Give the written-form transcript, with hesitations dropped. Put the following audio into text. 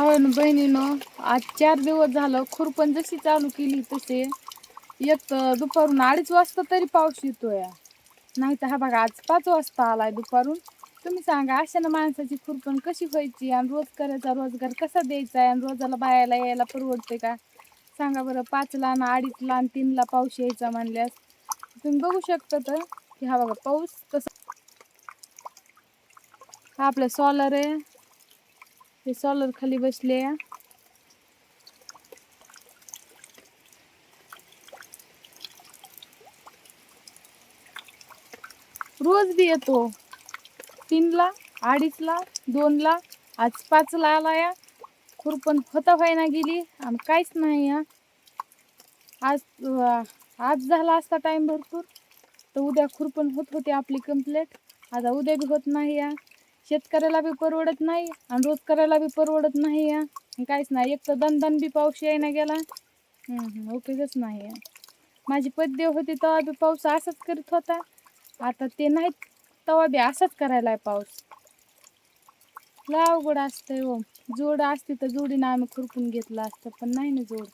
भावानं बहिणीनं आज 4 दिवस झालं खुरपण जशी चालू केली तसे एक तर दुपारून 2:30 वाजता तरी पाऊस येतोय. नाही तर हा बघा आज 5 वाजता आलाय दुपारून. तुम्ही सांगा अशानं माणसाची खुरपण कशी व्हायची आणि रोज करायचा रोजगार कसा द्यायचा आणि रोजाला बायाला यायला परवडते का? सांगा बरं. 5ला आणि 2:30ला आणि 3ला पाऊस यायचा म्हणल्यास तुम्ही बघू शकता तर की हा बघा पाऊस कसा. हा आपलं सॉलर आहे. हे सॉलर खाली बसले. रोज बी येतो 3ला 2:30ला 2ला आज 5ला आला या. खुरपण होता व्हायना गेली आणि काहीच नाही या. आज झाला असता टाइम भरपूर तर उद्या खुरपण होत होती आपली कंप्लीट. आता उद्या बी होत नाही या. शेतकऱ्याला बी परवडत नाही आणि रोज करायला बी परवडत नाही या. काहीच नाही. एक तर दणदण बी पाऊस यायला गेला. ओकेच नाही या. माझी पद्देव होती तेव्हा बी पाऊस असाच करीत होता. आता ते नाहीत तेव्हा बी असाच करायला पाऊस. लय अवघड असतंय हो. जोड असती तर जोडीनं आम्ही खुरपून घेतलं असतं पण नाही ना जोड.